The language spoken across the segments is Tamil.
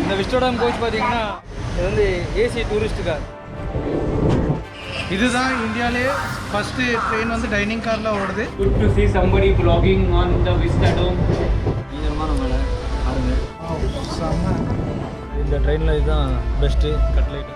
இந்த விஸ்டோடம் கோச் பார்த்தீங்கன்னா இது வந்து ஏசி டூரிஸ்ட் கார். இதுதான் இந்தியாவிலே ஃபர்ஸ்ட் ட்ரெயின் வந்து டைனிங் காரில் ஓடுது. Good to see somebody vlogging on the Vistadome. நீளமான மேலே பாருங்க. இந்த ட்ரெயினில் இதுதான் best cutlet.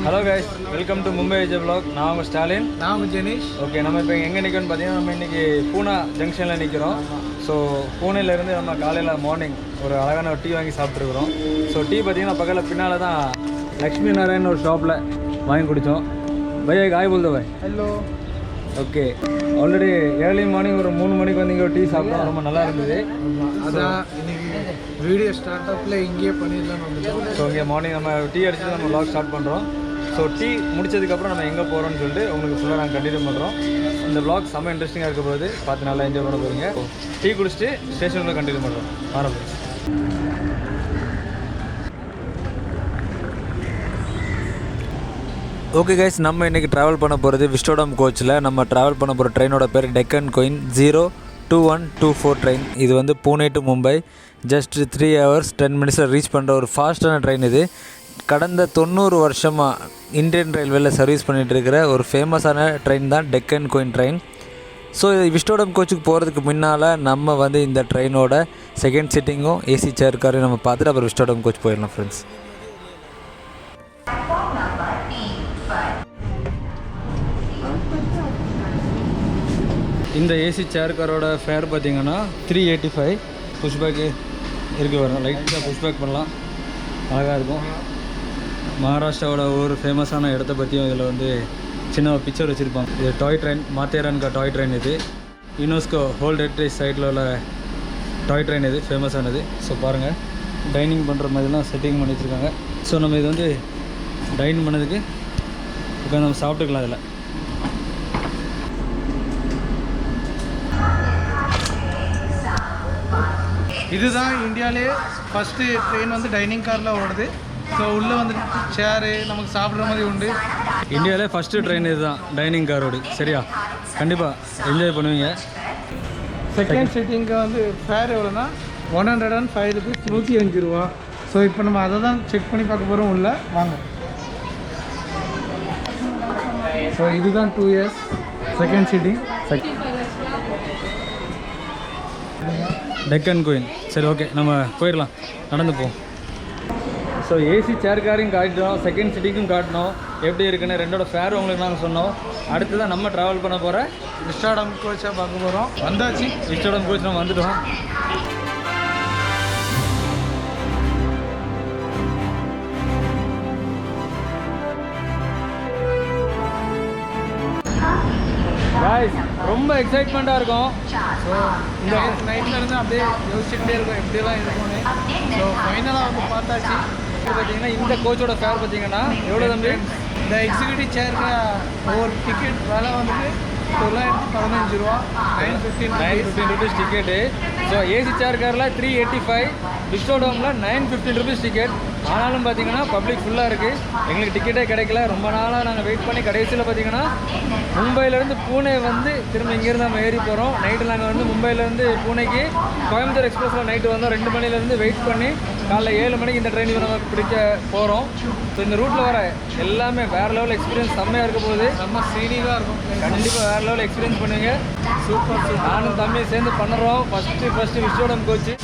Hello guys, welcome to Mumbai Vijay vlog. நான் உங்கள் ஸ்டாலின், நான் உங்கள் ஜெனீஷ். ஓகே, நம்ம இப்போ எங்கே நிற்கிறோன்னு பார்த்தீங்கன்னா நம்ம இன்றைக்கி பூனா ஜங்ஷனில் நிற்கிறோம். ஸோ பூனேலேருந்து நம்ம காலையில் மார்னிங் ஒரு அழகான ஒரு டீ வாங்கி சாப்பிட்ருக்குறோம். ஸோ டீ பார்த்தீங்கன்னா பக்கத்தில் பின்னால் தான் லக்ஷ்மி நாராயண் ஒரு ஷாப்பில் வாங்கி குடித்தோம். பையா காய் போல்த பாய். Hello. Okay, already early morning ஒரு 3 மணிக்கு வந்து இங்கே ஒரு டீ சாப்பிட்டோம். ரொம்ப நல்லா இருந்தது. அதான் இன்னைக்கு வீடியோ ஸ்டார்ட் அப்பில் இங்கேயே பண்ணிடலாம் வந்துட்டோம். ஸோ இங்கே மார்னிங் நம்ம டீ அடிச்சுட்டு நம்ம vlog ஸ்டார்ட் பண்ணுறோம். ஸோ டீ முடிச்சதுக்கப்புறம் நம்ம எங்கே போகிறோம்னு சொல்லிட்டு உங்களுக்கு ஃபுல்லாக நாங்கள் கண்டினியூ பண்ணுறோம். இந்த vlog செம்ம இன்ட்ரெஸ்டிங்காக இருக்க போகுது. பார்த்து நல்லா என்ஜாய் பண்ண போகிறீங்க. டீ குடிச்சிட்டு ஸ்டேஷனில் கண்டினியூ பண்ணுறோம். ஆரம்பம். ஓகே கைஸ், நம்ம இன்றைக்கி ட்ராவல் பண்ண போகிறது விஸ்டோடம் கோச்சில். நம்ம ட்ராவல் பண்ண போகிற ட்ரெயினோட பேர் டெக்கன் குயின் 02124 ட்ரெயின். இது வந்து Pune to Mumbai just 3 hours 10 minutes reach பண்ணுற ஒரு ஃபாஸ்ட்டான ட்ரெயின். இது கடந்த 90 வருஷமாக இந்தியன் ரயில்வேல சர்வீஸ் பண்ணிகிட்டு இருக்கிற ஒரு ஃபேமஸான ட்ரெயின் தான் டெக்கன் குயின் ட்ரெயின். ஸோ விஸ்டோடம் கோச்சுக்கு போகிறதுக்கு முன்னால் நம்ம வந்து இந்த ட்ரெயினோட செகண்ட் சிட்டிங்கும் ஏசி சேர் காரையும் நம்ம பார்த்துட்டு அப்புறம் விஸ்டோடம் கோச் போயிடலாம் ஃப்ரெண்ட்ஸ். இந்த ஏசி சேர் காரோட ஃபேர் பார்த்தீங்கன்னா 385. புஷ்பேக்கு இருக்குது, வரும் லைட்டாக புஷ்பேக் பண்ணலாம், அழகாக இருக்கும். மகாராஷ்டிராவோட ஒரு ஃபேமஸான இடத்த பற்றியும் இதில் வந்து சின்ன பிக்சர் வச்சுருப்பாங்க. இது டாய் ட்ரெயின், மாத்தேரான்கா டாய் ட்ரெயின். இது யுனெஸ்கோ வேர்ல்ட் ஹெரிட்டேஜ் சைட்டில் உள்ள டாய் ட்ரெயின். இது ஃபேமஸானது. ஸோ பாருங்கள், டைனிங் பண்ணுற மாதிரிலாம் செட்டிங் பண்ணி வச்சுருக்காங்க. ஸோ நம்ம இது வந்து டைன் பண்ணதுக்கு உட்காந்து நம்ம சாப்பிட்டுக்கலாம். இதில் இதுதான் இந்தியாவிலே ஃபஸ்ட்டு ட்ரெயின் வந்து டைனிங் காரில் ஓடுது. ஸோ உள்ளே வந்து சேரு நமக்கு சாப்பிட்ற மாதிரி உண்டு. இந்தியாவிலே ஃபஸ்ட்டு ட்ரெயின் இதுதான் டைனிங் காரோடு. சரியா, கண்டிப்பாக என்ஜாய் பண்ணுவீங்க. செகண்ட் சிட்டிங்க்கு வந்து ஃபேர் எவ்வளோனா 105 rupees, 105 ரூபா. ஸோ இப்போ நம்ம அதை தான் செக் பண்ணி பார்க்க போகிறோம். உள்ள வாங்க. ஸோ இதுதான் 2 years second sitting Deccan Queen. சரி, ஓகே, நம்ம போயிடலாம், நடந்து போவோம். ஸோ ஏசி சேர் காரையும் காட்டினோம், செகண்ட் சிட்டிங்கும் காட்டினோம். எப்படி இருக்குன்னு ரெண்டோட ஃபேர் உங்களுக்கு நாங்கள் சொன்னோம். அடுத்து தான் நம்ம ட்ராவல் பண்ண போகிற விஸ்டாடம் கோச்சாக பார்க்க போகிறோம். வந்தாச்சு, விஸ்டோடம் கோச் நம்ம வந்துட்டோம். காய்ஸ், ரொம்ப எக்ஸைட்மெண்ட்டாக இருக்கும். ஸோ இந்த நைட்லேருந்து அப்படியே யோசிச்சுக்கிட்டே இருக்கும் எப்படியெல்லாம் இருக்கும்னு. ஸோ ஃபைனலாக வந்து பார்த்தாச்சு. பார்த்தீங்கன்னா இந்த கோச்சோட ஃபேர் பார்த்தீங்கன்னா எவ்வளோ தம்பி? இந்த எக்ஸிக்யூட்டிவ் சேருக்கு ஒவ்வொரு டிக்கெட் விலை வந்துட்டு 915 ரூபா, 915 rupees ticket. So AC chair காரில் 385, விஸ்டோடோமில் 915 rupees டிக்கெட். ஆனாலும் பார்த்தீங்கன்னா பப்ளிக் ஃபுல்லாக இருக்குது. எங்களுக்கு டிக்கெட்டே கிடைக்கல. ரொம்ப நாளாக நாங்கள் வெயிட் பண்ணி கடைசியில் பார்த்தீங்கன்னா மும்பையிலேருந்து பூனே வந்து திரும்ப இங்கேருந்து நம்ம ஏறி போகிறோம். நைட்டு நாங்கள் வந்து மும்பையிலேருந்து பூனேக்கு கோயம்புத்தூர் எக்ஸ்பிரஸில் நைட்டு வந்தோம். 2 மணிலேருந்து வெயிட் பண்ணி காலைல 7 மணிக்கு இந்த ட்ரெயின் நம்ம பிடிக்க போகிறோம். ஸோ இந்த ரூட்டில் வர எல்லாமே வேறு லெவல் எக்ஸ்பீரியன்ஸ் செம்மையாக இருக்க போகுது. செம்ம சீனிங்காக இருக்கும். கண்டிப்பாக வேறு லெவல் எக்ஸ்பீரியன்ஸ் பண்ணுவீங்க. சூப்பர். நானும் தம்பியும் சேர்ந்து பண்ணுறோம். First vistadome coach.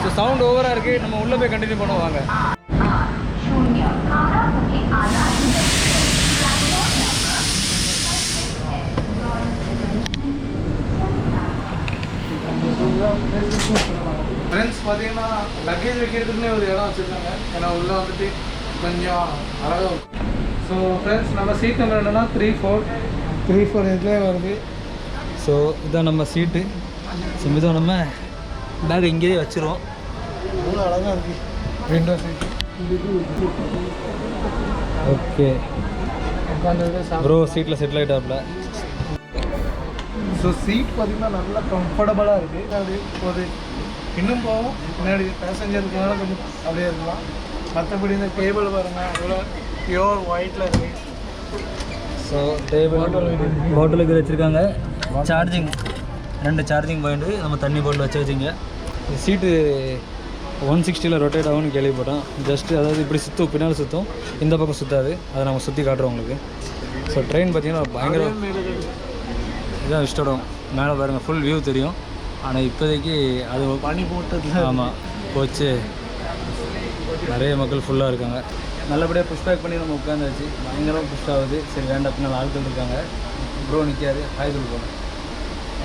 So sound ஓவராக இருக்குது. நம்ம உள்ளே போய் கண்டினியூ பண்ணுவாங்க. ஃப்ரெண்ட்ஸ் பார்த்தீங்கன்னா லக்கேஜ் வைக்கிறதுக்குன்னே ஒரு இடம் வச்சுருக்காங்க. ஏன்னா உள்ளே வந்துட்டு கொஞ்சம் அழகாக இருக்கும். ஸோ ஃப்ரெண்ட்ஸ், நம்ம சீட் நம்பர் என்னன்னா 34 இதுலேயே வருது. ஸோ இதான் நம்ம சீட்டு. ஸோ இதான் நம்ம பேக் இங்கேயே வச்சுருவோம். அவ்வளோ அழகாக இருக்குது விண்டோ சீட்டு. ஓகே, உட்காந்துட்டு ப்ரோ சீட்டில் செட்டில் ஆகிட்டாப்ல. ஸோ சீட் பார்த்திங்கன்னா நல்லா கம்ஃபர்டபுளாக இருக்குது. அப்படி ஒரு இன்னும் போகும் முன்னாடி பேசஞ்சருக்குனால கொஞ்சம் அப்படியே இருக்கலாம். மற்றபடி இந்த டேபிள் பாருங்கள் அவ்வளோ பியோர் ஒயிட்டில் இருக்குது. ஸோ டேபிள் பாட்டிலுக்கு வச்சுருக்காங்க. சார்ஜிங் 2 சார்ஜிங் பாயிண்ட்டு நம்ம தண்ணி பாட்டில் வச்சு வச்சுங்க. சீட்டு 160 ரொட்டேட் ஆகும்னு கேள்விப்பட்டோம். ஜஸ்ட்டு அதாவது இப்படி சுற்றும், பின்னால் சுற்றும், இந்த பக்கம் சுற்றாது. அதை நம்ம சுற்றி காட்டுறோம் உங்களுக்கு. ஸோ ட்ரெயின் பார்த்திங்கன்னா பயங்கர இதான் இஷ்டம். மேலே பாருங்கள் ஃபுல் வியூ தெரியும். ஆனால் இப்போதைக்கு அது பனி போட்டது. ஆமாம் போச்சு. நிறைய மக்கள் ஃபுல்லாக இருக்காங்க. நல்லபடியாக புஷ் பேக் பண்ணி நம்ம உட்காந்தாச்சு. பயங்கரமாக புஷ் ஆகுது. சரி வேண்டாம், பின்னால் ஆட்கள் இருக்காங்க. ப்ரோ நிற்காது, ஹாய்தல் போகணும்.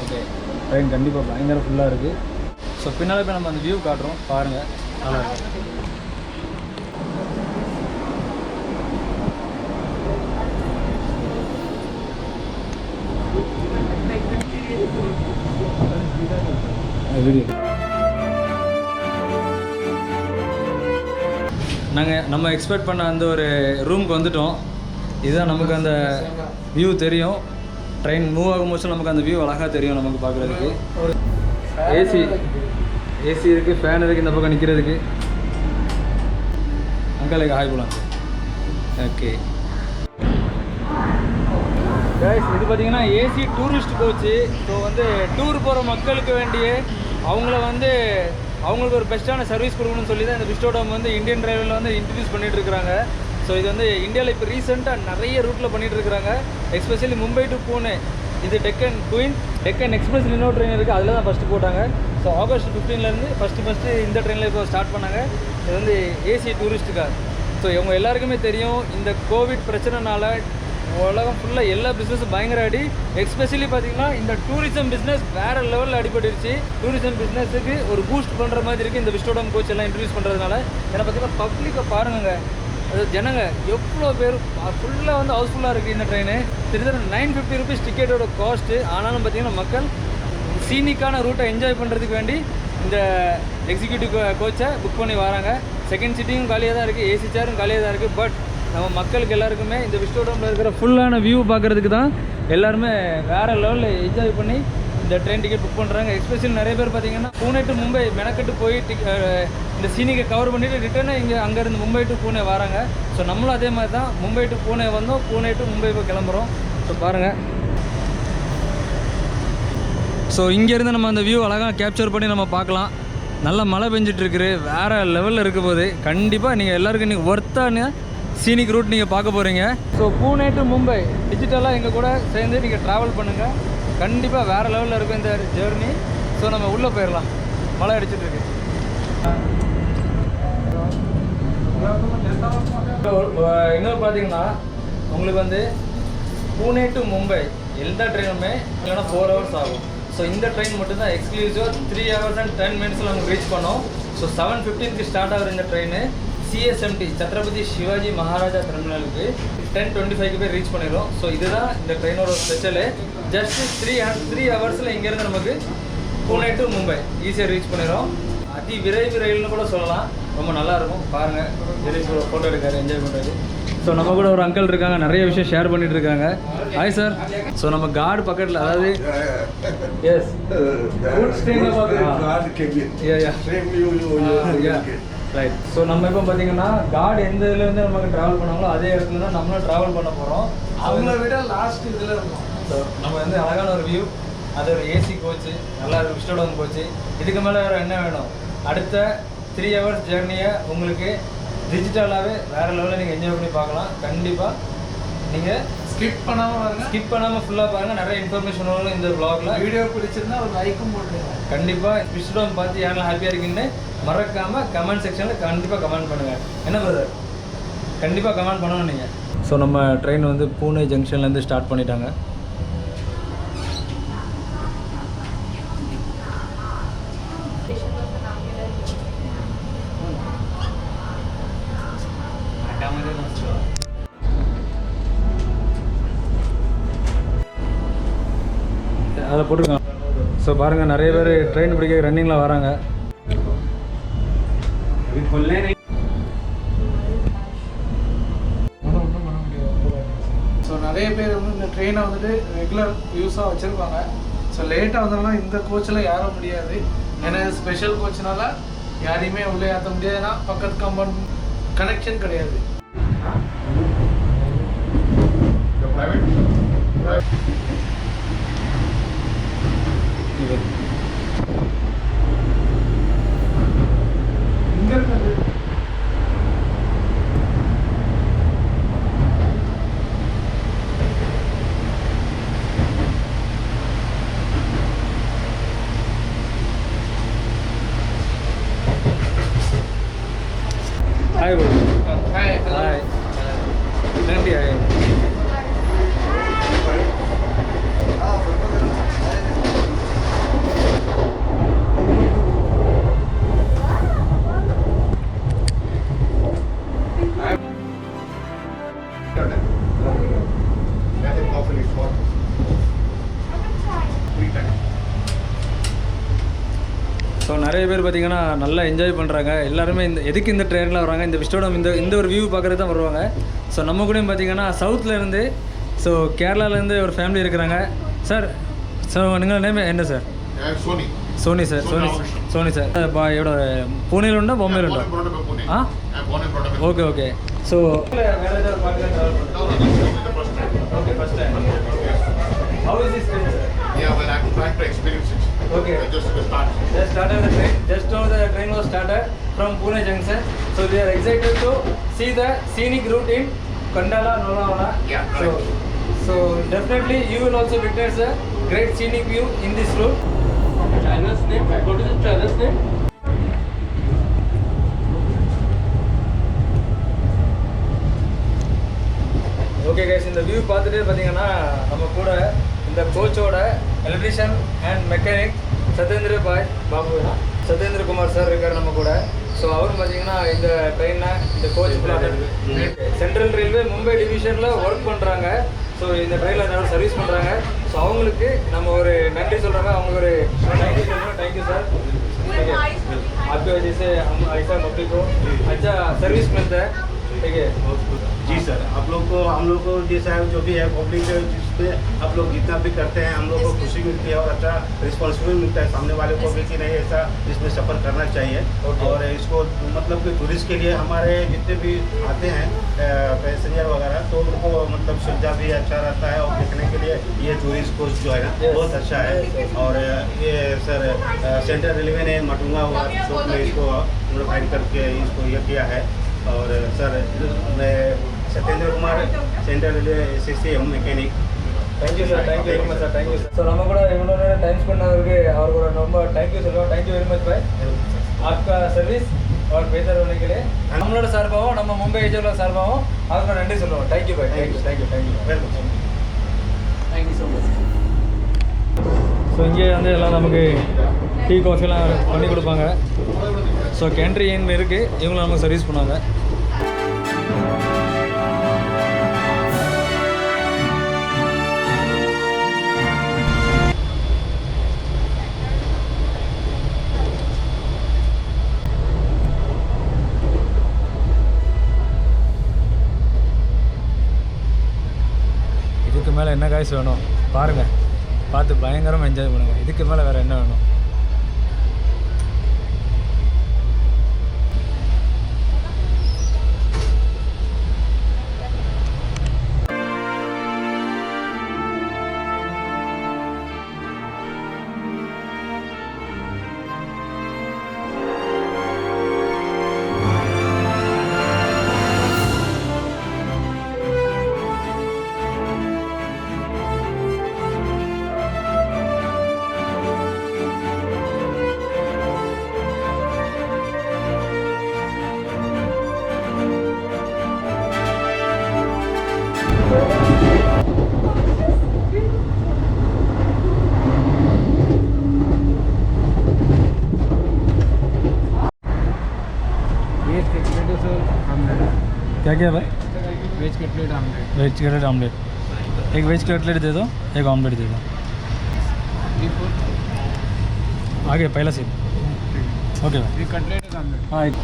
ஓகே, ட்ரெயின் கண்டிப்பாக பயங்கர ஃபுல்லாக இருக்குது. ஸோ பின்னால் இப்போ நம்ம அந்த வியூ காட்டுறோம் பாருங்கள். நல்லா இருக்கும். வீடியோ நம்ம எக்ஸ்பெக்ட் பண்ண அந்த ஒரு ரூமுக்கு வந்துட்டோம். இதுதான் நமக்கு அந்த வியூ தெரியும். ட்ரெயின் மூவ் ஆகும்போது நமக்கு அந்த வியூ அழகாக தெரியும் நமக்கு பார்க்குறதுக்கு. ஏசி இருக்குது, ஃபேன் இருக்குது இந்த பக்கம் நிற்கிறதுக்கு. அங்காளுக்கு ஹாய் போகலாம். ஓகே கைஸ், இது பார்த்தீங்கன்னா ஏசி டூரிஸ்ட் கோச்சு. ஸோ வந்து டூர் போகிற மக்களுக்கு வேண்டிய அவங்களுக்கு ஒரு பெஸ்ட்டான சர்வீஸ் கொடுக்கணும்னு சொல்லி தான் இந்த விஸ்டோடம் வந்து இந்தியன் ரயில்வேல வந்து இன்ட்ரடியூஸ் பண்ணிகிட்டு இருக்கிறாங்க. ஸோ இது வந்து இந்தியாவில் இப்போ ரீசெண்டாக நிறைய ரூட்டில் பண்ணிகிட்டு இருக்கிறாங்க. எஸ்பெஷலி மும்பை டு பூனே இது டெக்கன் குயின், டெக்கன் எக்ஸ்பிரஸ் இன்னொரு ட்ரெயின் இருக்குது, அதில் தான் ஃபஸ்ட்டு போட்டாங்க. ஸோ ஆகஸ்ட் 15லேருந்து ஃபஸ்ட்டு இந்த ட்ரெயினில் இப்போ ஸ்டார்ட் பண்ணாங்க. இது வந்து ஏசி டூரிஸ்ட் கார். ஸோ இவங்க எல்லாருக்குமே தெரியும், இந்த கோவிட் பிரச்சனைனால உலகம் ஃபுல்லாக எல்லா பிஸ்னஸும் பயங்கர அடி. எஸ்பெஷலி பார்த்தீங்கன்னா இந்த டூரிசம் பிஸ்னஸ் வேறு லெவலில் அடிபட்டுருச்சு. டூரிசம் பிஸ்னஸுக்கு ஒரு பூஸ்ட் பண்ணுற மாதிரி இருக்குது இந்த விஸ்டோடம் கோச் எல்லாம் இன்ட்ரடியூஸ் பண்ணுறதுனால. ஏன்னா பார்த்தீங்கன்னா பப்ளிக்கை பாருங்க, அது ஜனங்க எவ்வளோ பேர் ஃபுல்லாக வந்து ஹவுஸ்ஃபுல்லாக இருக்குது இந்த ட்ரெயின். கிட்டத்தட்ட 950 rupees டிக்கெட்டோட காஸ்ட்டு. ஆனாலும் பார்த்தீங்கன்னா மக்கள் சீனிக்கான ரூட்டை என்ஜாய் பண்ணுறதுக்கு வேண்டி இந்த எக்ஸிக்யூட்டிவ் கோச்சை புக் பண்ணி வராங்க. செகண்ட் சீட்டிங்கும் காலியாக தான் இருக்குது, ஏசி சேரும் காலியாக தான் இருக்குது. பட் நம்ம மக்களுக்கு எல்லாருக்குமே இந்த விஸ்டோடமில் இருக்கிற ஃபுல்லான வியூ பார்க்குறதுக்கு தான் எல்லாருமே வேறு லெவலில் என்ஜாய் பண்ணி இந்த ட்ரெயின் டிக்கெட் புக் பண்ணுறாங்க. எஸ்பெஷலி நிறைய பேர் பார்த்தீங்கன்னா பூனே டு மும்பை மெனக்கட்டு போய் இந்த சீனிக்கை கவர் பண்ணிவிட்டு ரிட்டர்னாக இங்கே அங்கேருந்து மும்பை டு பூனே வராங்க. ஸோ நம்மளும் அதே மாதிரி தான் மும்பை டு பூனே வந்தோம், பூனே டு மும்பை போய் கிளம்புறோம். ஸோ பாருங்கள், ஸோ இங்கேருந்து நம்ம அந்த வியூ அழகாக கேப்சர் பண்ணி நம்ம பார்க்கலாம். நல்லா மழை பெஞ்சிட்ருக்குது, வேறு லெவலில் இருக்க போது. கண்டிப்பாக நீங்கள் எல்லாருக்கும் நீங்கள் ஒர்த்தான சீனிக் ரூட் நீங்கள் பார்க்க போகிறீங்க. ஸோ பூனே டு மும்பை டிஜிட்டலாக எங்கள் கூட சேர்ந்து நீங்கள் ட்ராவல் பண்ணுங்கள். கண்டிப்பாக வேறு லெவலில் இருக்கும் இந்த ஜேர்னி. ஸோ நம்ம உள்ளே போயிடலாம், மழை அடிச்சிட்ருக்கு. இன்னொரு பார்த்தீங்கன்னா உங்களுக்கு வந்து பூனே டு மும்பை எந்த ட்ரெயினுமே இல்லைன்னா 4 hours ஆகும். ஸோ இந்த ட்ரெயின் மட்டும்தான் எக்ஸ்க்ளூசிவாக 3 hours and 10 minutes நம்ம ரீச் பண்ணோம். ஸோ 7:15 ஸ்டார்ட் ஆகிற இந்த ட்ரெயின் CSMT சத்ரபதி சிவாஜி மகாராஜா டெர்மினலுக்கு 10:25 போய் ரீச் பண்ணிடும். ஸோ இதுதான் இந்த ட்ரெயினோட ஸ்பெஷலு. ஜஸ்ட் 3 hours இங்கேருந்து நமக்கு பூனே டு மும்பை ஈஸியாக ரீச் பண்ணிடும். அதி விரைவு ரயில்னு கூட சொல்லலாம். ரொம்ப நல்லாயிருக்கும் பாருங்கள். விரைவு ஃபோட்டோ எடுக்காரு, என்ஜாய் பண்ணுறது. ஸோ நம்ம கூட ஒரு அங்கிள் இருக்காங்க, நிறைய விஷயம் ஷேர் பண்ணிட்டு இருக்காங்க. Hi sir. ஸோ நம்ம கார்டு பக்கத்தில், அதாவது எஸ் ரைட். ஸோ நம்ம இப்போ பார்த்தீங்கன்னா கார்டு எந்த இதுலேருந்து நமக்கு ட்ராவல் பண்ணாங்களோ அதே இடத்துல தான் நம்மளும் ட்ராவல் பண்ண போகிறோம். அவங்கள விட லாஸ்ட் இதில் இருக்கும். ஸோ நம்ம வந்து அழகான ஒரு வியூ, அது ஒரு ஏசி கோச்சு, நல்லா இருக்கும் விஸ்டோடம் கோச்சு. இதுக்கு மேலே வேறு என்ன வேணும்? அடுத்த 3 hours ஜேர்னியை உங்களுக்கு டிஜிட்டலாகவே வேறு லெவலில் நீங்கள் என்ஜாய் பண்ணி பார்க்கலாம். கண்டிப்பாக நீங்கள் ஸ்கிப் பண்ணாமல் ஃபுல்லாக பாருங்கள். நிறைய இன்ஃபர்மேஷன் வரும் இந்த வ்ளாகில். வீடியோ பிடிச்சிருந்தா ஒரு லைக்கும் போட்டுருங்க. கண்டிப்பாக விஸ்டோடம் பார்த்து யாரெல்லாம் ஹாப்பியாக இருக்கீங்கன்னு மறக்காமல் கமெண்ட் செக்ஷனில் கண்டிப்பாக கமெண்ட் பண்ணுங்கள். என்ன பிரதர், கண்டிப்பாக கமெண்ட் பண்ணணும் நீங்கள். ஸோ நம்ம ட்ரெயின் வந்து பூனே ஜங்ஷன்லேருந்து ஸ்டார்ட் பண்ணிட்டாங்க. அதை போட்டுருக்காங்க. ஸோ பாருங்கள், நிறைய பேர் ட்ரெயின் பிடிக்க ரன்னிங்கில் வராங்க. நிறைய பேர் வந்து இந்த ட்ரெயினை வந்துட்டு ரெகுலர் யூஸாக வச்சுருப்பாங்க. ஸோ லேட்டாக வந்தோம்னா இந்த கோச்சில் ஏற முடியாது. ஏன்னா ஸ்பெஷல் கோச்னால யாரையுமே உள்ளே ஏற்ற முடியாது. ஏன்னா பக்கத்து கம்பவுண்ட் கனெக்ஷன் கிடையாது. இங்கே இருக்கிறது Hi, bro. Hi, hello. Hi. Nandi, hi. So நிறைய பேர் பார்த்தீங்கன்னா நல்லா என்ஜாய் பண்ணுறாங்க. எல்லாருமே எதுக்கு இந்த ட்ரெயினில் வராங்க, இந்த விஸ்டோடம் இந்த ஒரு வியூ பார்க்குறது தான் வருவாங்க. ஸோ நம்ம கூடயும் பார்த்தீங்கன்னா சவுத்துலேருந்து, ஸோ கேரளாலேருந்து ஒரு ஃபேமிலி இருக்கிறாங்க. சார் നിങ്ങൾ నేమ్ என்ன sir? Soni sir. Soni sir. ఇక్కడ పూణేలో ఉందా, బొంబాయిలో ఉందా? Okay okay. So okay, first time. How is this train sir? Yeah, well, I'm trying to experience it. Okay. Just start. Just started the train. Just now the train was started from Pune junction. So we are excited to see the scenic route in Kandala, Lonavala. Yeah, So definitely you will also witness a great scenic view in this route. China's name? What is the China's name? Okay guys, இந்த வியூ பார்த்துட்டு பார்த்தீங்கன்னா நம்ம கூட இந்த கோச்சோட electrician and mechanic Satyendra Kumar sir இருக்கார் நம்ம கூட. ஸோ அவரும் பார்த்தீங்கன்னா இந்த ட்ரெயினில் இந்த கோச் சென்ட்ரல் ரயில்வே மும்பை டிவிஷனில் ஒர்க் பண்ணுறாங்க. ஸோ இந்த ட்ரெயினில் நல்லா சர்வீஸ் பண்ணுறாங்க. ஸோ அவங்களுக்கு நம்ம ஒரு நன்றி சொல்கிறாங்க. அவங்களுக்கு ஒரு தேங்க்யூ சொல்கிறோம். Thank you sir. आपकी वजह से हम ऐसा पब्लिक को अच्छा सर्विस मिलता है. ठीक है जी सर, हम लोग को जैसा है जो भी है पब्लिक जिसपे आप लोग जितना भी करते हैं हम लोग को खुशी मिलती है और अच्छा रिस्पॉन्सिबल मिलता है सामने वाले को भी कि नहीं ऐसा इसमें सफ़र करना चाहिए. और इसको मतलब कि टूरिस्ट के लिए हमारे जितने भी आते हैं पैसेंजर वगैरह तो उनको मतलब सुविधा भी अच्छा रहता है और देखने के लिए ये टूरिस्ट कोच जो है ना बहुत अच्छा है. और ये सर सेंट्रल रेलवे ने मटुंगा हुआ में इसको मॉडिफाइड करके इसको ये किया है. और सर मैं Satyendra Kumar central railway SSCM mechanic. Thank you sir. Thank you very much sir. Thank you sir. So நம்ம கூட இவ்வளோ நேரம் டைம் ஸ்பெண்ட் ஆகிறதுக்கு அவருக்கு ஒரு ரொம்ப தேங்க்யூ சொல்லுவோம். தேங்க்யூ வெரி மச் பாய் आपका சர்வீஸ் और बेहतर होने के लिए நம்மளோட சார்பாகவும் நம்ம மும்பை ஏஜோட சார்பாகவும் அவருக்கு நன்றி சொல்லுவோம். Thank you bye. Thank you thank you thank you welcome. Thank you so much. So இங்கே வந்து எல்லாம் நமக்கு டீ காஃபிலாம் பண்ணி கொடுப்பாங்க. ஸோ கேன்ட்ரி ஏன் இருக்குது, இவங்களும் நமக்கு சர்வீஸ் பண்ணுவாங்க. இதுக்கு மேலே என்ன காய்ஸ் வேணும் பாருங்கள், பார்த்து பயங்கரமாக என்ஜாய் பண்ணுங்கள். இதுக்கு மேலே வேறு என்ன வேணும்? क्या क्या भाई? Veg cutlet omelette. Veg cutlet omelette. एक वेज कटलेट दे दो, एक ऑमलेट दे दो. आगे पहला सीट. ओके भाई. एक cutlet एक omelette. हाँ एक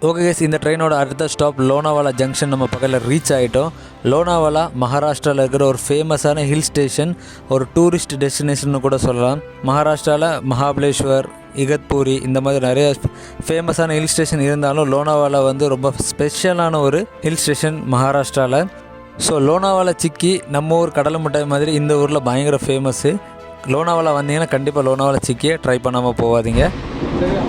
ஓகே கேஸ், இந்த ட்ரெயினோட அடுத்த ஸ்டாப் லோனாவாலா ஜங்ஷன் நம்ம பக்கத்தில் ரீச் ஆகிட்டோம். லோனாவாலா மகாராஷ்டிராவில் இருக்கிற ஒரு ஃபேமஸான ஹில் ஸ்டேஷன், ஒரு டூரிஸ்ட் டெஸ்டினேஷன் கூட சொல்லலாம். மகாராஷ்டிராவில் மகாபலேஸ்வர், இகத்பூரி இந்த மாதிரி நிறைய ஃபேமஸான ஹில் ஸ்டேஷன் இருந்தாலும் லோனாவாலா வந்து ரொம்ப ஸ்பெஷலான ஒரு ஹில் ஸ்டேஷன் மகாராஷ்டிராவில். ஸோ லோனாவாலா சிக்கி நம்ம ஊர் கடலை மிட்டாய் மாதிரி இந்த ஊரில் பயங்கர ஃபேமஸ்ஸு. லோனாவாலா வந்தீங்கன்னா கண்டிப்பாக லோனாவாலா சிக்கியை ட்ரை பண்ணாமல் போகாதீங்க. சரியா?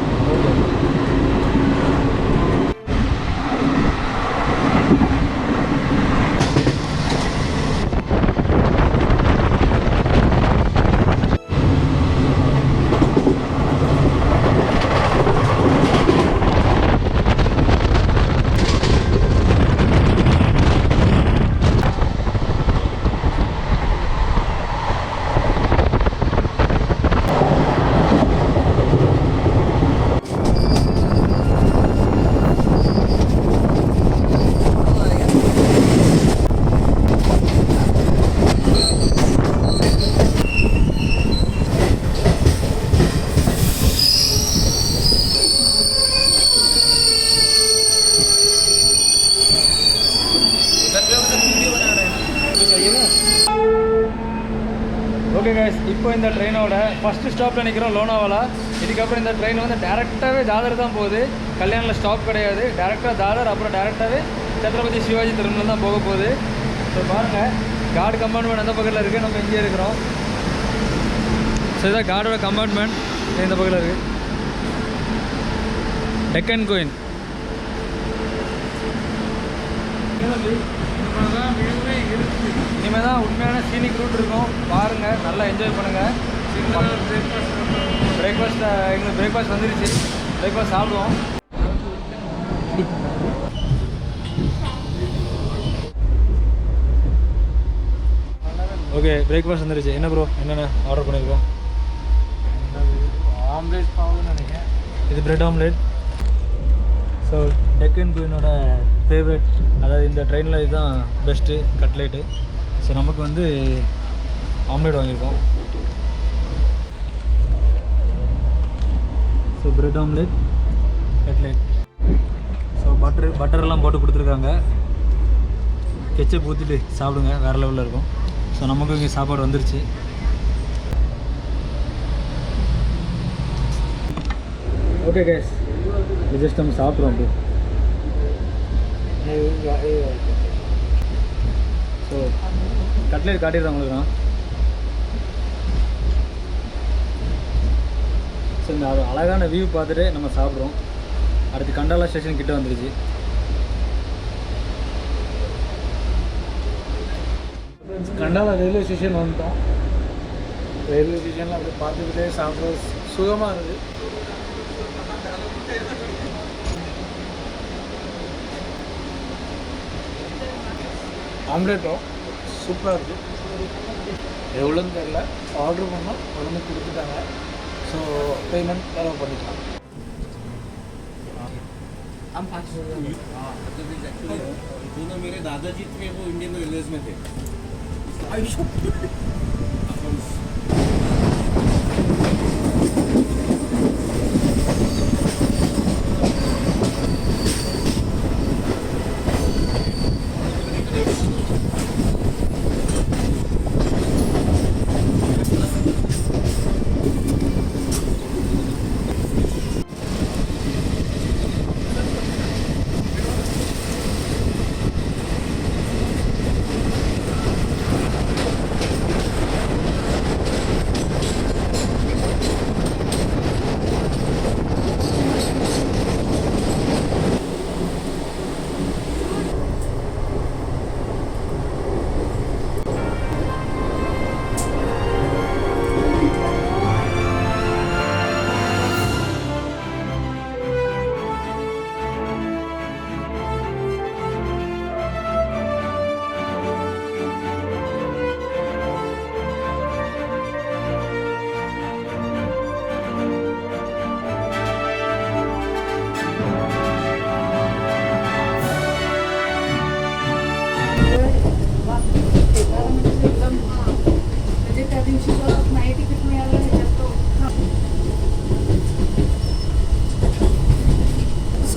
ஓகே கைஸ், இப்போ இந்த ட்ரெயினோட ஃபஸ்ட்டு ஸ்டாப்பில் நிற்கிறோம் லோனாவாலா. இதுக்கப்புறம் இந்த ட்ரெயின் வந்து டேரெக்டாகவே தாதர் தான் போகுது. கல்யாணில் ஸ்டாப் கிடையாது. டேரெக்டாக தாதர், அப்புறம் டேரெக்டாகவே சத்ரபதி சிவாஜி டெர்மினல் தான் போக போகுது. ஸோ பாருங்கள், கார்டு கம்பார்ட்மெண்ட் அந்த பக்கத்தில் இருக்குது, நம்ம இங்கே இருக்கிறோம். ஸோ இதான் கார்டோட கம்பார்ட்மெண்ட் இந்த பக்கத்தில் இருக்குது. டெக்கன் கோயின் இனிமேல் தான் உண்மையான சீனிக் ரூட் இருக்கும். பாருங்கள், நல்லா என்ஜாய் பண்ணுங்கள். பிரேக்ஃபாஸ்ட் எங்களுக்கு பிரேக்ஃபாஸ்ட் வந்துருச்சு. பிரேக்ஃபாஸ்ட் சாப்பிடுவோம். ஓகே, பிரேக்ஃபாஸ்ட் வந்துருச்சு. என்ன ப்ரோ, என்னென்ன ஆர்டர் பண்ணியிருக்கோம்? ஆம்லேட் பாவுன்னு நினைக்கிறேன். இது பிரெட் ஆம்லேட். ஸோ டெக்கன் குயினோட ஃபேவரட், அதாவது இந்த ட்ரெயினில் இதுதான் பெஸ்ட்டு கட்லேட்டு. ஸோ நமக்கு வந்து ஆம்லேட் வாங்கியிருக்கோம். So bread omelette, cutlet. So பட்டரெல்லாம் போட்டு கொடுத்துருக்காங்க. கெச்சப் ஊற்றிட்டு சாப்பிடுங்க, வேறு லெவலில் இருக்கும். ஸோ நமக்கு இங்கே சாப்பாடு வந்துருச்சு. ஓகே கைஸ், இது ஜஸ்ட் நம்ம சாப்பிட்றோம் அப்படி. ஸோ கட்லேட் காட்டிடுறேன் உங்களுக்கு நான். ஸோ இந்த அழகான வியூ பார்த்துட்டு நம்ம சாப்பிட்றோம். அடுத்து கண்டாலா ஸ்டேஷன் கிட்ட வந்துருச்சு. கண்டாலா ரயில்வே ஸ்டேஷன் வந்துட்டோம். ரயில்வே ஸ்டேஷனில் அப்படி பார்த்துக்கிட்டே சாப்பிட்றது சுகமாக இருக்குது. ஆம்லேட்டும் சூப்பராக இருக்குது. எவ்வளோன்னு தெரியல, ஆர்டர் பண்ணோம், உடனே கொடுத்துட்டாங்க. ஸோ பேமெண்ட் வேறு பண்ணிக்கலாம். दोनों मेरे दादाजी थे, वो इंडियन रेलवेज में थे.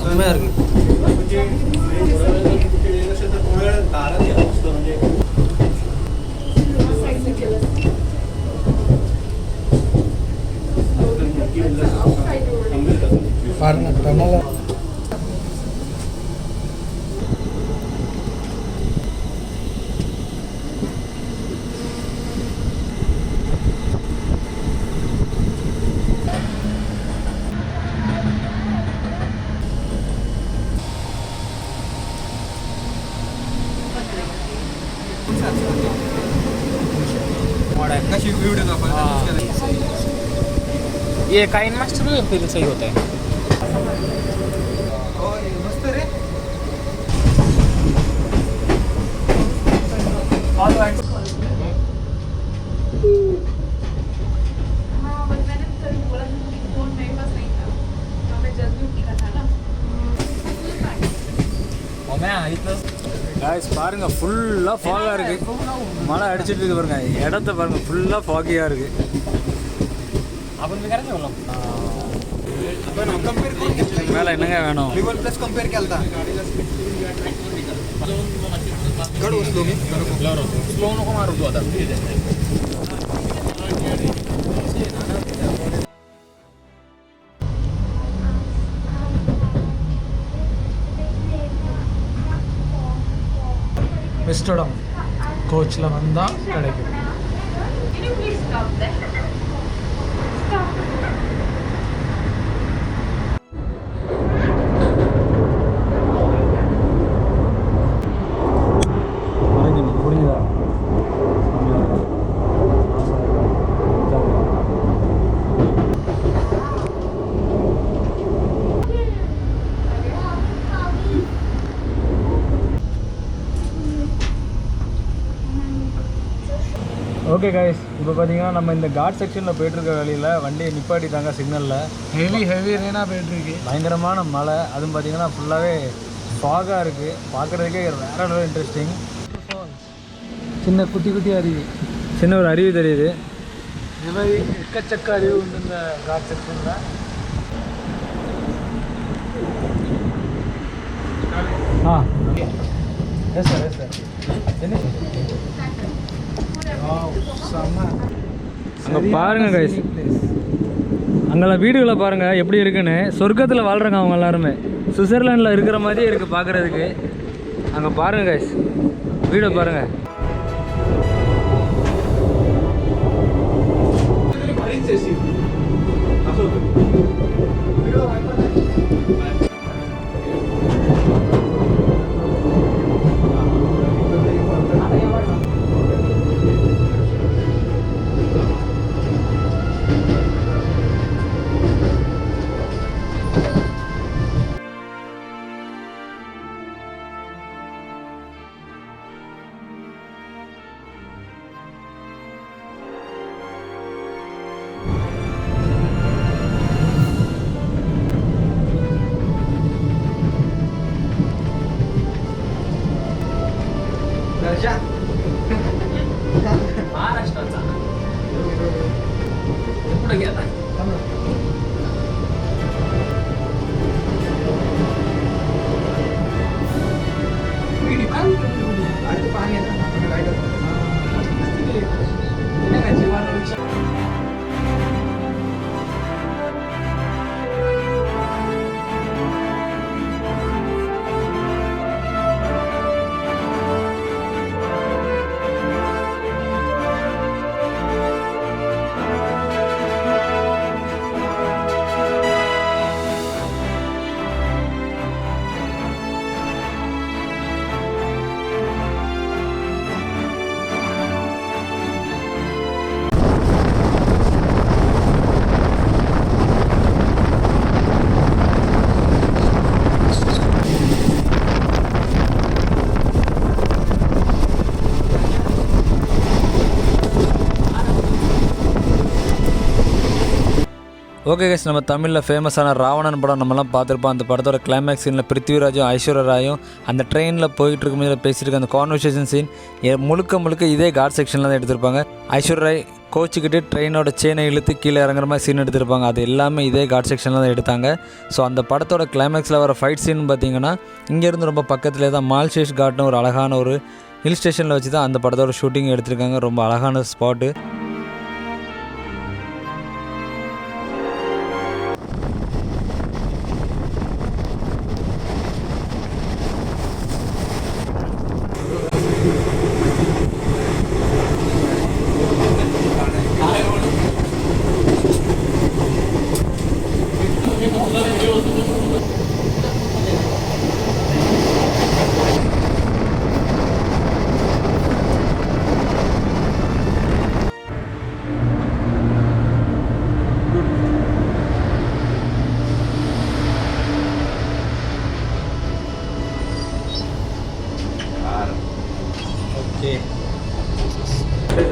செம்மையாக இருக்குது. म्हणजे थोड्या वेळ केलेलं असेल तर थोड्या वेळ दारात घ्या मस्त म्हणजे பாருங்க டனலை कशी व्हिडिओ दाखवायला ये काइन मास्टर में फिर सही होता है मस्त रे हाँ बट मैंने कभी बोला था कि फोन मेरे पास नहीं था हाँ मैं जल्दी उठी का था ना காய்ஸ் பாருங்க ஃபுல்லாக ஃபாகாக இருக்குது. மழை அடிச்சிட்டு இருக்கு பாருங்க. இடத்த பாருங்க ஃபுல்லாக ஃபாகியாக இருக்குது. आपण मी करायचं बोललो மேலே என்னங்க வேணும்? वन प्लस कंपेअर केला स्लो नको मारू तू आता வெஸ்டடம் கோச்சில் வந்தால் கிடைக்கும். Can you please stop that? Stop. புரியுதா? ஓகே கைஸ், இப்போ பார்த்தீங்கன்னா நம்ம இந்த காட் செக்ஷனில் போயிட்டுருக்க வழியில் வண்டியை நிப்பாட்டிட்டாங்க சிக்னலில். ஹெவி ரெயினாக போயிட்டுருக்கு. பயங்கரமான மழை, அதுவும் பார்த்தீங்கன்னா ஃபுல்லாகவே ஃபாகாக இருக்குது. பார்க்குறதுக்கே வேற ஒரு இன்ட்ரெஸ்டிங். சின்ன குட்டி அருவி, சின்ன ஒரு அருவி தெரியுது. இது மாதிரி எக்கச்சக்க அருவி உண்டு இந்த காட் செக்ஷனில். ஆ எஸ் சார் எஸ் சார். என்ன அங்கே பாருங்கள் கைஸ், அங்கெல்லாம் வீடுகளை பாருங்கள் எப்படி இருக்குன்னு. சொர்க்கத்தில் வாழ்கிறாங்க அவங்க எல்லாருமே. சுவிட்சர்லாண்டில் இருக்கிற மாதிரியே இருக்குது பார்க்குறதுக்கு. அங்கே பாருங்கள் கைஸ், வீடை பாருங்கள். ஓகே கைஸ், நம்ம தமிழில் ஃபேமஸான ராவணன் படம் நம்மலாம் பார்த்துருப்போம். அந்த படத்தோட கிளைமேக்ஸ் சீனில் பிருத்திவிராஜும் ஐஸ்வர்யா ராயும் அந்த ட்ரெயினில் போயிட்டு இருக்கும்போது பேசியிருக்க அந்த கான்வர்சேஷன் சீன் முழுக்க இதே காட் செக்ஷனில் தான் எடுத்திருப்பாங்க. ஐஸ்வர்யா ராய் கோச்சிக்கிட்டு ட்ரெயினோட செயினை இழுத்து கீழே இறங்குற மாதிரி சீன் எடுத்திருப்பாங்க. அது எல்லாமே இதே காட் செக்ஷனில் தான் எடுத்தாங்க. ஸோ அந்த படத்தோட கிளைமேக்ஸில் வர ஃபைட் சீன் பார்த்தீங்கன்னா இங்கேருந்து ரொம்ப பக்கத்துலேயே தான் மால்ஷேஷ் காட்னு ஒரு அழகான ஒரு ஹில் ஸ்டேஷனில் வச்சு தான் அந்த படத்தோட ஷூட்டிங் எடுத்திருக்காங்க. ரொம்ப அழகான spot.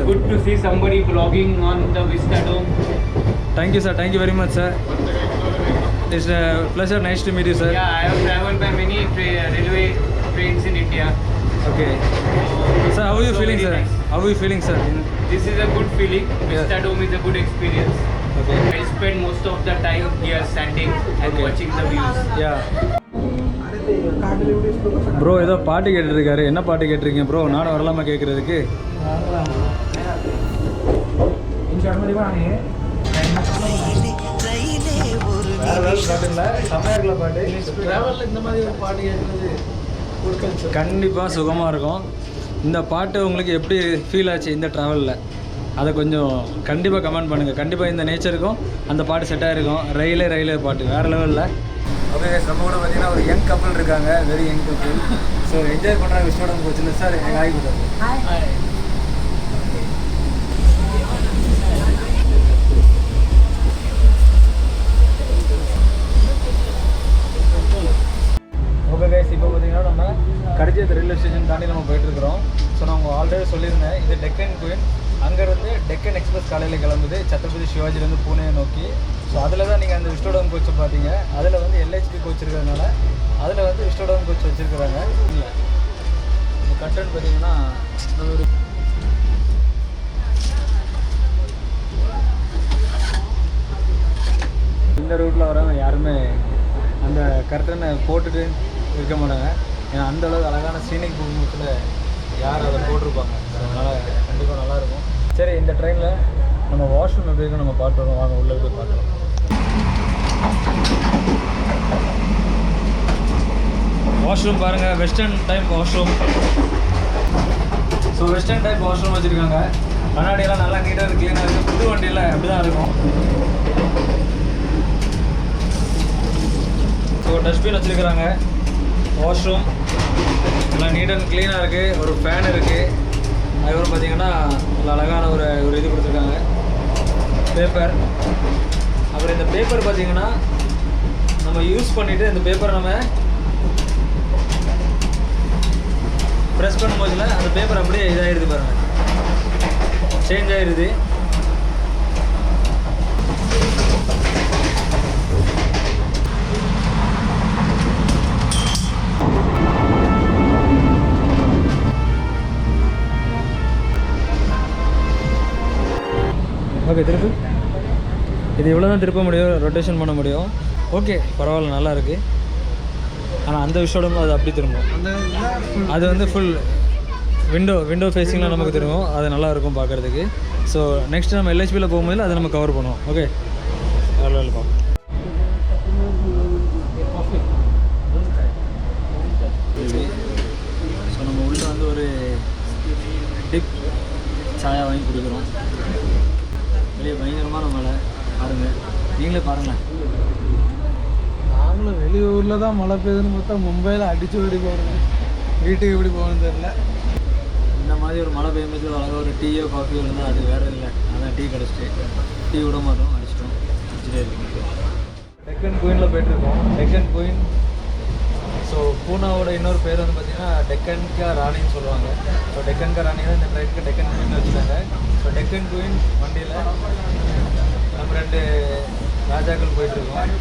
Good to see somebody vlogging on the Vista Dome. Thank you sir, thank you very much sir. It's a pleasure, nice to meet you sir. Yeah, I have traveled by many railway trains in India. Okay. Sir, how are you So feeling very sir? nice. How are you feeling sir? This is a good feeling. Vista Dome is a good experience. Okay. I spend most of the time here standing and Okay. watching the views. Yeah. Bro ஏதோ பாட்டு கேட்டுருக்காரு. என்ன பாட்டு கேட்டிருக்கீங்க ப்ரோ? நானும் வரலாமா கேட்குறதுக்கு? கண்டிப்பாக சுகமாக இருக்கும். இந்த பாட்டு உங்களுக்கு எப்படி ஃபீல் ஆச்சு இந்த ட்ராவலில்? அதை கொஞ்சம் கண்டிப்பாக கமெண்ட் பண்ணுங்கள். கண்டிப்பாக இந்த நேச்சருக்கும் அந்த பாட்டு செட் ஆகிருக்கும். ரயிலே பாட்டு வேறு லெவலில். ஓகே, நம்ம கூட பார்த்தீங்கன்னா ஒரு யங் கப்பல் இருக்காங்க, வெரி யங் கப்பல். ஸோ என்ஜாய் பண்ணுறாங்க விஷ்ணோட போச்சுன்னு சார் எங்கள் ஆகி கொடுத்தாரு. ஓகே கைஸ், இப்போ பார்த்தீங்கன்னா நம்ம கடிஜத் ரயில்வே ஸ்டேஷன் தாண்டி நம்ம போயிட்டுருக்குறோம். ஸோ நான் உங்கள் ஆல்ரெடி சொல்லியிருந்தேன், இது டெக்கன் குயின். அங்கேருந்து டெக்கன் எக்ஸ்பிரஸ் காலையில் கிளம்புது சத்ரபதி சிவாஜிலேருந்து பூனே நோக்கி. ஸோ அதில் தான் நீங்கள் அந்த விஷ்ணோடம் கோச்சை பார்த்தீங்க. அதில் வந்து எல்ஹெச்பி கோச் இருக்கிறதுனால அதில் வந்து விஷ்ணோடம் கோச் வச்சுருக்குறாங்க. இல்லை இந்த கட்டன் பார்த்தீங்கன்னா ஒரு இந்த ரூட்டில் வரவங்க யாருமே அந்த கர்ட்டனை போட்டுட்டு இருக்க மாட்டாங்க. ஏன்னா அந்தளவுக்கு அழகான சீனிக் புக்கில் யார் அதை போட்டிருப்பாங்க. ஸோ அதனால் கண்டிப்பாக நல்லாயிருக்கும். சரி, இந்த ட்ரெயினில் நம்ம வாஷ்ரூம் எப்படி இருக்குன்னு நம்ம பார்த்துருவோம். வாங்க உள்ளே போய் பார்க்கலாம். வாஷ்ரூம் பாருங்கள், western type washroom. So western type washroom வச்சுருக்காங்க. கண்ணாடியெல்லாம் நல்லா நீட்டாக இருக்குது, க்ளீனாக இருக்குது. புது வண்டியில் அப்படி தான் இருக்கும். ஸோ டஸ்ட்பின் வச்சுருக்குறாங்க. வாஷ்ரூம் எல்லாம் நீட் அண்ட் க்ளீனாக இருக்குது. ஒரு ஃபேன் இருக்குது. அதுக்கப்புறம் பார்த்தீங்கன்னா நல்லா அழகான ஒரு இது கொடுத்துருக்காங்க, பேப்பர். அப்புறம் இந்த பேப்பர் பார்த்தீங்கன்னா நம்ம யூஸ் பண்ணிவிட்டு இந்த பேப்பரை நம்ம ப்ரெஸ் பண்ணும்போதுல அந்த பேப்பர் அப்படியே இதாகிடுது பாருங்கள், சேஞ்ச் ஆகிடுது. ஓகே, திருப்பி இது இவ்வளோ தான் திருப்ப முடியும், ரொட்டேஷன் பண்ண முடியும். ஓகே, பரவாயில்ல, நல்லா இருக்குது. ஆனால் அந்த விஷயம் அது அப்படி திரும்பும். அது வந்து ஃபுல் விண்டோ ஃபேஸிங்கில் நமக்கு திரும்பும். அது நல்லாயிருக்கும் பார்க்குறதுக்கு. ஸோ நெக்ஸ்ட் நம்ம எல்ஹெச்பியில் போகும்போது அதை நம்ம கவர் பண்ணுவோம். ஓகே, வேறு பார்ப்போம். ஸோ நம்ம உள்ளே வந்து ஒரு டிப் சாயா வாங்கி கொடுக்குறோம். வெளியே பயங்கரமான மழை பாருங்கள், நீங்களே பாருங்களேன். நாங்களும் வெளியூரில் தான் மழை பெய்யுதுன்னு பார்த்தா மும்பையில் அடித்து ஓடி போகிறோம். வீட்டுக்கு எப்படி போகணும்னு தெரியல. இந்த மாதிரி ஒரு மழை பெய்யும்போது அழகாக ஒரு டீயோ காஃபியோ இருந்தால் அது வேறு இல்லை. அதான் டீ கிடச்சிட்டு டீ விட மாட்டோம், அடிச்சிட்டே இருக்கோம். டெக்கன் குயினில் போய்ட்டுருக்கோம். டெக்கன் குயின். ஸோ பூனாவோட இன்னொரு பேர் வந்து பார்த்திங்கன்னா டெக்கன்கா ராணின்னு சொல்லுவாங்க. ஸோ டெக்கன்கா ராணி தான் இந்த ட்ரெயினுக்கு டெக்கன் குயின் வச்சுருக்காங்க. ஸோ டெக்கன் குயின் வண்டியில் நம்ம 2 ராஜாக்கள் போயிட்டுருக்கோம்.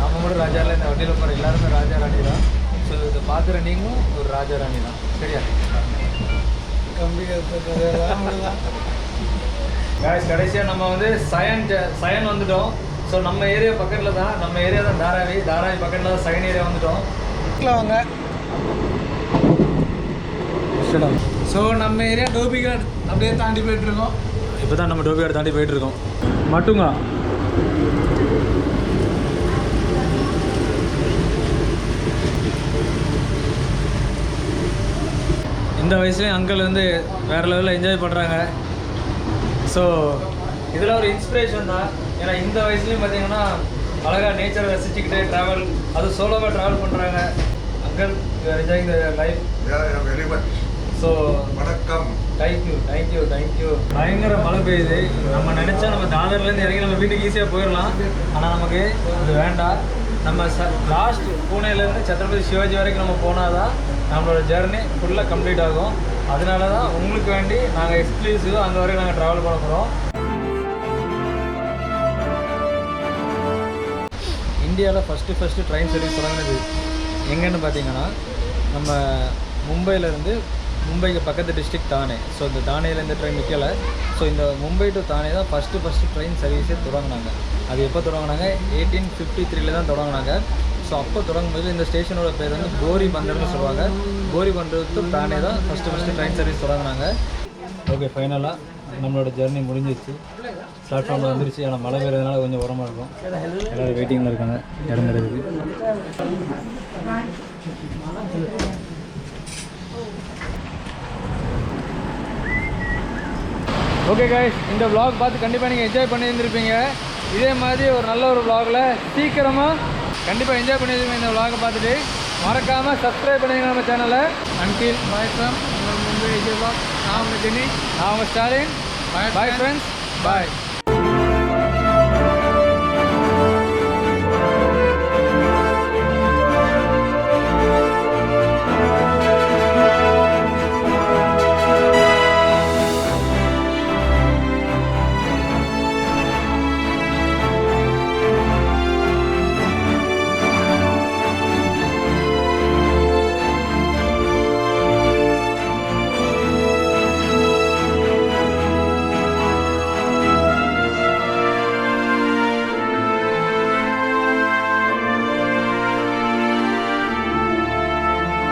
நம்ம மட்டும் ராஜா இல்லை, இந்த வண்டியில் போகிற எல்லாருமே ராஜா ராணி தான். ஸோ இதை பார்க்குற நீங்களும் ஒரு ராஜா ராணி தான். சரியா? காய்ஸ் கடைசியாக நம்ம வந்து சயன் வந்துட்டோம். ஸோ நம்ம ஏரியா பக்கத்தில் தான், நம்ம ஏரியா தான் தாராவி பக்கத்தில் தான் சயன் ஏரியா வந்துட்டோம். வாங்க. ஸோ நம்ம ஏரியா டோபிகாட் அப்படியே தாண்டி போயிட்டுருக்கோம். இப்போ தான் நம்ம டோபிகாட் தாண்டி போயிட்டுருக்கோம். மட்டுங்க இந்த வயசுலேயும் அங்கிள் வந்து வேறு லெவலில் என்ஜாய் பண்ணுறாங்க. ஸோ இதில் ஒரு இன்ஸ்பிரேஷன் தான். ஏன்னா இந்த வயசுலேயும் பார்த்தீங்கன்னா அழகாக நேச்சரை ரசிச்சுக்கிட்டே ட்ராவல், அது சோலோவாக ட்ராவல் பண்ணுறாங்க. Uncle enjoying the life. Very much. So வணக்கம். தேங்க்யூ. பயங்கர மழை பெய்யுது. நம்ம நினச்சா நம்ம தாதர்லேருந்து இறங்கி நம்ம வீட்டுக்கு ஈஸியாக போயிடலாம். ஆனால் நமக்கு அது வேண்டாம். நம்ம லாஸ்ட் பூனேலேருந்து சத்ரபதி சிவாஜி வரைக்கும் நம்ம போனால் தான் நம்மளோட ஜேர்னி ஃபுல்லாக கம்ப்ளீட் ஆகும். அதனால தான் உங்களுக்கு வேண்டி நாங்கள் எக்ஸ்க்ளூசிவாக அங்கே வரைக்கும் நாங்கள் ட்ராவல் பண்ண போகிறோம். இந்தியாவில் ஃபஸ்ட்டு ட்ரெயின் சர்வீஸ் தொடங்கினது எங்கன்னு பார்த்தீங்கன்னா நம்ம மும்பையிலேருந்து மும்பைக்கு பக்கத்து டிஸ்ட்ரிக்ட் தானே. ஸோ இந்த தானேயில் இந்த ட்ரெயின் நிற்கலை. ஸோ இந்த மும்பை டு தானே தான் ஃபஸ்ட்டு ட்ரெயின் சர்வீஸே தொடங்கினாங்க. அது எப்போ தொடங்கினாங்க? 1853 தான் தொடங்கினாங்க. ஸோ அப்போ தொடங்கும்போது இந்த ஸ்டேஷனோட பேர் வந்து கோரி பந்தர்னு சொல்லுவாங்க. கோரி பந்தர் டு தானே தான் ஃபஸ்ட்டு ட்ரெயின் சர்வீஸ் தொடங்கினாங்க. ஓகே, ஃபைனலாக நம்மளோட ஜர்னி முடிஞ்சிச்சு. பிளாட்ஃபார்மில் வந்துருச்சு. ஆனால் மழை பெய்யறதுனால கொஞ்சம் உரமாக இருக்கும். எல்லோரும் வெயிட்டிங்கில் இருக்காங்க இறங்குறதுக்கு. ஓகே கைஸ், இந்த vlog பார்த்து கண்டிப்பாக நீங்கள் என்ஜாய் பண்ணியிருந்திருப்பீங்க. இதே மாதிரி ஒரு நல்ல ஒரு vlogல சீக்கிரமாக கண்டிப்பாக என்ஜாய் பண்ணியிருப்பீங்க. இந்த vlog பார்த்துட்டு மறக்காமல் சப்ஸ்கிரைப் பண்ணிடுங்க நம்ம சேனலை. Until bye from Mumbai Vijay vlog. நான் உங்கள் ஜெனி, நான் உங்கள் ஸ்டாலின். பாய் ஃப்ரெண்ட்ஸ், பாய்.